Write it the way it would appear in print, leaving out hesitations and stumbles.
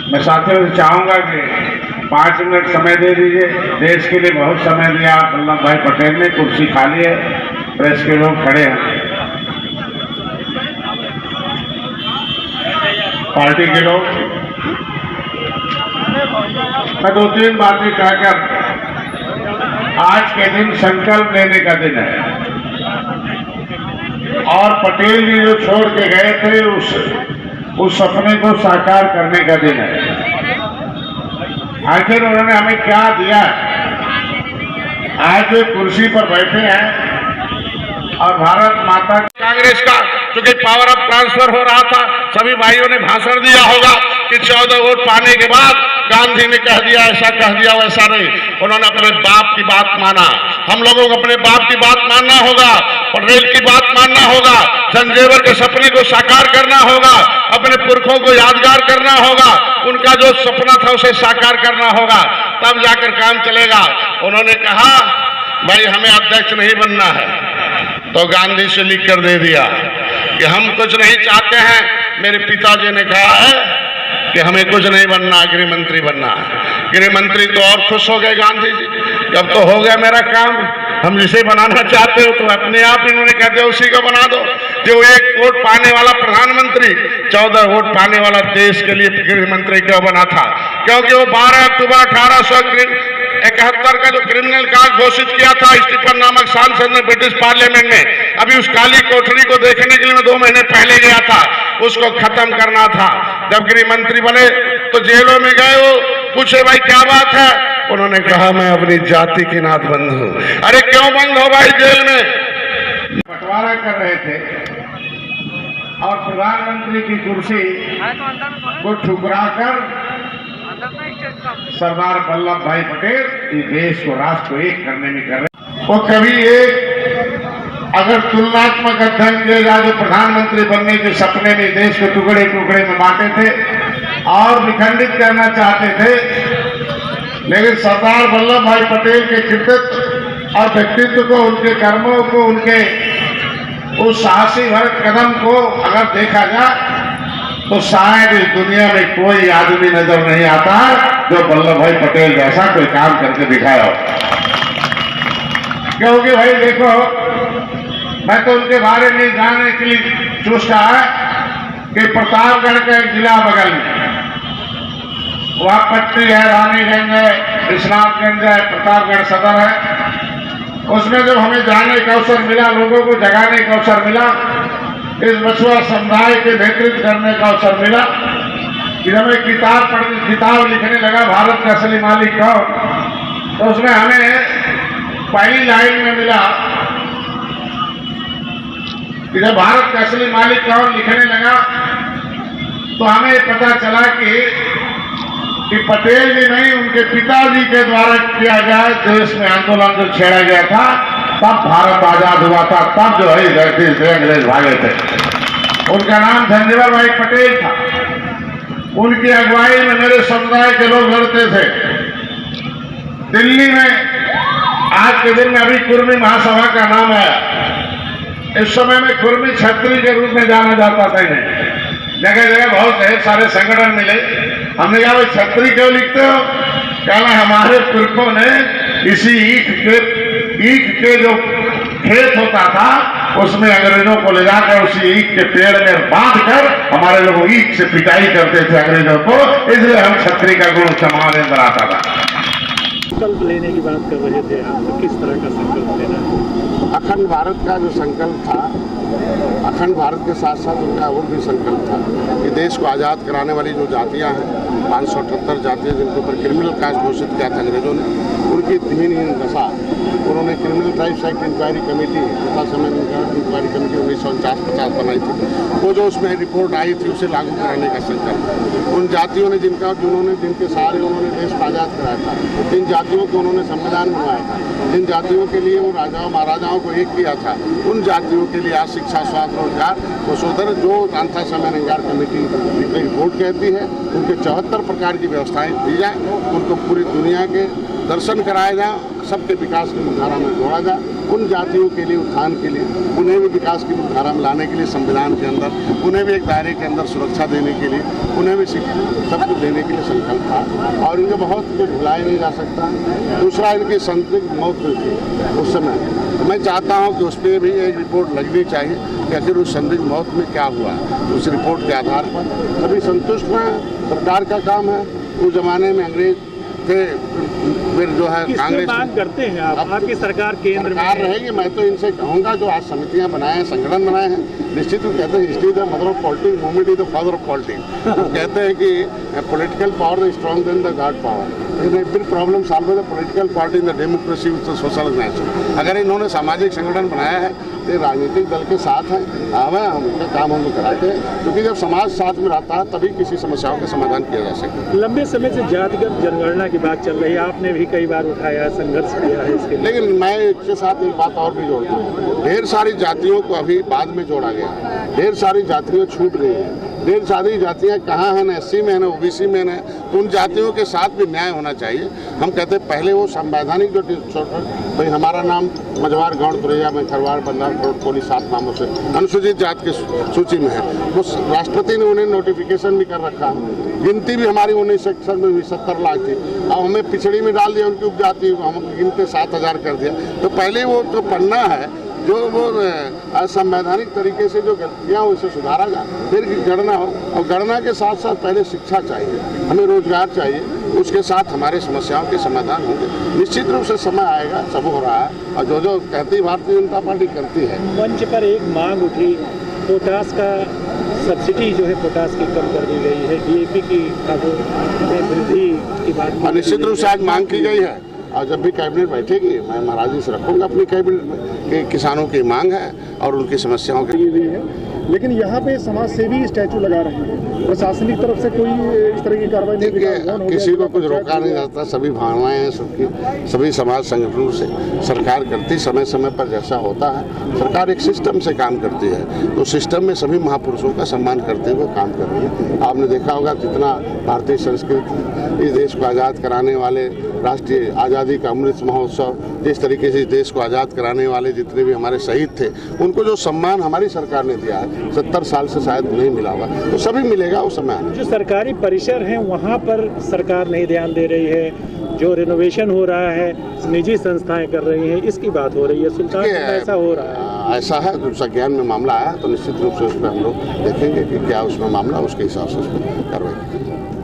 मैं साथियों से चाहूँगा कि 5 मिनट समय दे दीजिए। देश के लिए बहुत समय दिया वल्लभ भाई पटेल ने। कुर्सी खाली है, प्रेस के लोग खड़े हैं, पार्टी के लोग। मैं 2-3 बातें कहकर आज के दिन संकल्प लेने का दिन है और पटेल जी जो छोड़ के गए थे उस सपने को साकार करने का दिन है। आखिर उन्होंने हमें क्या दिया? आज वे कुर्सी पर बैठे हैं और भारत माता कांग्रेस का चूंकि पावर ऑफ ट्रांसफर हो रहा था, सभी भाइयों ने भाषण दिया होगा कि 14 वोट पाने के बाद गांधी ने कह दिया ऐसा, कह दिया वैसा नहीं। उन्होंने अपने बाप की बात माना। हम लोगों को अपने बाप की बात मानना होगा, पटेल की बात मानना होगा, संजेवर के सपने को साकार करना होगा, अपने पुरखों को यादगार करना होगा, उनका जो सपना था उसे साकार करना होगा, तब जाकर काम चलेगा। उन्होंने कहा भाई हमें अध्यक्ष नहीं बनना है, तो गांधी से लिख कर दे दिया कि हम कुछ नहीं चाहते हैं। मेरे पिताजी ने कहा है कि हमें कुछ नहीं बनना, गृह मंत्री बनना है। गृह मंत्री तो और खुश हो गए गांधी जी, जब तो हो गया मेरा काम, हम जिसे बनाना चाहते हो तो अपने आप इन्होंने कह दिया उसी को बना दो। जो 1 वोट पाने वाला प्रधानमंत्री 14 वोट पाने वाला देश के लिए गृह मंत्री क्यों बना था? क्योंकि वो 12 अक्टूबर 1871 का जो क्रिमिनल कांड घोषित किया था स्टीफन नामक सांसद ने ब्रिटिश पार्लियामेंट में, अभी उस काली कोठरी को देखने के लिए मैं 2 महीने पहले गया था, उसको खत्म करना था। जब गृह मंत्री बने तो जेलों में गए, वो पूछे भाई क्या बात है? उन्होंने कहा मैं अपनी जाति के नाथ बंद हूं। अरे क्यों बंद हो भाई जेल में? बंटवारा कर रहे थे और प्रधानमंत्री की कुर्सी को ठुकराकर सरदार वल्लभ भाई पटेल इस देश को, राष्ट्र को एक करने में कर रहे। वो कभी एक अगर तुलनात्मक अध्ययन किया जाए जो प्रधानमंत्री बनने के सपने में देश को टुकड़े टुकड़े में बांटे थे और विखंडित करना चाहते थे, लेकिन सरदार वल्लभ भाई पटेल के कृतित्व और व्यक्तित्व को, उनके कर्मों को, उनके उस साहसी भरे कदम को अगर देखा जाए तो शायद इस दुनिया में कोई आदमी नजर नहीं आता जो वल्लभ भाई पटेल जैसा कोई काम करके दिखाया हो। क्योंकि भाई देखो, मैं तो उनके बारे में जानने के लिए सोचता है कि प्रतापगढ़ का एक जिला बगल में, वहाँ पट्टी है, रानीगंज है, विश्वनाथगंज है, प्रतापगढ़ सदर है। उसमें जब हमें जाने का अवसर मिला, लोगों को जगाने का अवसर मिला, इस मछुआ समुदाय के नेतृत्व करने का अवसर मिला, कि जब मैं किताब लिखने लगा भारत का असली मालिक कौन, तो उसमें हमें पहली लाइन में मिला कि जब भारत का असली मालिक कौन लिखने लगा तो हमें पता चला कि पटेल जी नहीं, उनके पिताजी के द्वारा किया गया देश में आंदोलन जो छेड़ा गया था, तब भारत आजाद हुआ था। तब जो है धरती से अंग्रेज भागे थे। उनका नाम संजेवर भाई पटेल था। उनकी अगुवाई में मेरे समुदाय के लोग लड़ते थे। दिल्ली में आज के दिन में अभी कुर्मी महासभा का नाम आया। इस समय में कुर्मी छत्री के रूप में जाना जाता था इन्हें। जगह जगह बहुत ढेर सारे संगठन मिले। हमने कहा भाई छत्री क्यों लिखते हो? कहना हमारे पुरखों ने इसी ईख के जो खेत होता था उसमें अंग्रेजों को ले जाकर उसी ईख के पेड़ में बांधकर हमारे लोग ईख से पिटाई करते थे अंग्रेजों को, इसलिए हम छत्री का गुण हमारे अंदर आता था। संकल्प लेने की बात कर रहे थे आप, तो किस तरह का संकल्प लेना है? अखंड भारत का जो संकल्प था, अखंड भारत के साथ साथ उनका और भी संकल्प था कि देश को आज़ाद कराने वाली जो जातियां हैं, 578 जातियां जिनके ऊपर क्रिमिनल कास्ट घोषित किया था अंग्रेजों ने, उनकी दीनहीन दशा, उन्होंने criminal tribes act inquiry committee, तथा समय इंक्वायरी कमेटी 1949-50 बनाई थी। वो जो उसमें रिपोर्ट आई थी उसे लागू कराने का संकल्प। उन जातियों ने जिनके सहारे उन्होंने देश को आज़ाद कराया था, जिन जातियों को उन्होंने संविधान बनवाया था, जिन जातियों के लिए वो राजाओं महाराजाओं को एक किया था, उन जातियों के लिए आज शिक्षा, स्वास्थ्य, रोजगार, वसुधर जो कांथा समय कमेटी रिपोर्ट कहती है, उनके 74 प्रकार की व्यवस्थाएं दी जाए, उनको पूरी दुनिया के दर्शन कराए जाएं सबके विकास की मुख्यधारा में जोड़ा जाए। उन जातियों के लिए उत्थान के लिए, उन्हें भी विकास की मुख्यधारा में लाने के लिए संविधान के अंदर, उन्हें भी एक दायरे के अंदर सुरक्षा देने के लिए, उन्हें भी सब कुछ देने के लिए संकल्प था और इनको बहुत कुछ भुलाया नहीं जा सकता। दूसरा, इनकी संदिग्ध मौत हुई थी उस समय, मैं चाहता हूं कि उस पर भी एक रिपोर्ट लगनी चाहिए कि आखिर उस संदिग्ध मौत में क्या हुआ। उस रिपोर्ट के आधार पर सभी संतुष्ट हैं, सरकार का काम है। उस जमाने में अंग्रेज थे, फिर जो है कांग्रेस मांग करते हैं आप, आपकी सरकार केंद्र में रहेगी। मैं तो इनसे कहूँगा जो आज समितियाँ बनाए हैं, संगठन बनाए हैं, निश्चित रूप कहते हैं history the mother of politics, movement is the father of politics. कहते हैं कि political power is strong then the god power. Big problem solve the political party in the democracy with social organisation. अगर इन्होंने सामाजिक संगठन बनाया है तो राजनीतिक दल के साथ हैं, हम उनका काम हम कराते हैं, क्योंकि जब समाज साथ में रहता है तभी किसी समस्याओं का समाधान किया जा सकता है। लंबे समय से जातिगत जनगणना की बात चल रही है, आपने भी कई बार उठाया, संघर्ष किया है इसके लिए। लेकिन मैं इसके साथ एक बात और भी जोड़ता हूँ, ढेर सारी जातियों को अभी बाद में जोड़ा गया, ढेर सारी जातियाँ छूट गई हैं, ढेर सारी जातियाँ कहाँ हैं, न एससी में, न ओबीसी में, न तो उन जातियों के साथ भी न्याय होना चाहिए। हम कहते हैं पहले वो संवैधानिक जो भाई हमारा नाम मझवार, गौड़, तुरैया में खरवार, बंदार, कोली 7 नामों से अनुसूचित जात की सूची में है। वो राष्ट्रपति ने उन्हें नोटिफिकेशन भी कर रखा है। गिनती भी हमारी 19 सेक्शन में हुई 70 लाख थी, अब हमें पिछड़ी में डाल दिया, उनकी उपजाति हम गिनते 7000 कर दिया। तो पहले वो जो पन्ना है, जो वो असंवैधानिक तरीके से जो गलतियाँ उसे सुधारा जाए, फिर गणना हो। और गणना के साथ साथ पहले शिक्षा चाहिए, हमें रोजगार चाहिए, उसके साथ हमारे समस्याओं के समाधान होंगे। निश्चित रूप से समय आएगा, सब हो रहा है और जो जो कहती भारतीय जनता पार्टी करती है। मंच पर एक मांग उठी, पोटास का सब्सिडी जो है पोटास की कम कर दी गई है, डीएपी की वृद्धि की बात निश्चित रूप से आज मांग की गई है और जब भी कैबिनेट बैठेगी मैं महाराज जी से रखूंगा अपनी कैबिनेट में कि किसानों की मांग है और उनकी समस्याओं की हुई है। लेकिन यहाँ पे समाज सेवी स्टैचू लगा रहे हैं, प्रशासनिक तरफ से कोई इस तरह की कार्रवाई नहीं देखिए, किसी को कुछ रोका नहीं जाता, सभी भावनाएं हैं सबकी, सभी समाज संगठनों से सरकार करती, समय समय पर जैसा होता है सरकार एक सिस्टम से काम करती है, तो सिस्टम में सभी महापुरुषों का सम्मान करते हुए काम कर रही है। आपने देखा होगा कितना भारतीय संस्कृति, इस देश को आज़ाद कराने वाले राष्ट्रीय आज़ादी का अमृत महोत्सव, जिस तरीके से इस देश को आज़ाद कराने वाले जितने भी हमारे शहीद थे, उनको जो सम्मान हमारी सरकार ने दिया है, 70 साल से शायद नहीं मिला होगा, तो सभी मिलेगा उस समय। जो सरकारी परिसर हैं वहाँ पर सरकार नहीं ध्यान दे रही है, जो रिनोवेशन हो रहा है निजी संस्थाएं कर रही हैं, इसकी बात हो रही है। सुल्तानपुर में ऐसा हो रहा है, ऐसा है, जब संज्ञान में मामला आया तो निश्चित रूप से उस पर हम लोग देखेंगे कि क्या उसमें मामला, उसके हिसाब से उस पर कार्रवाई।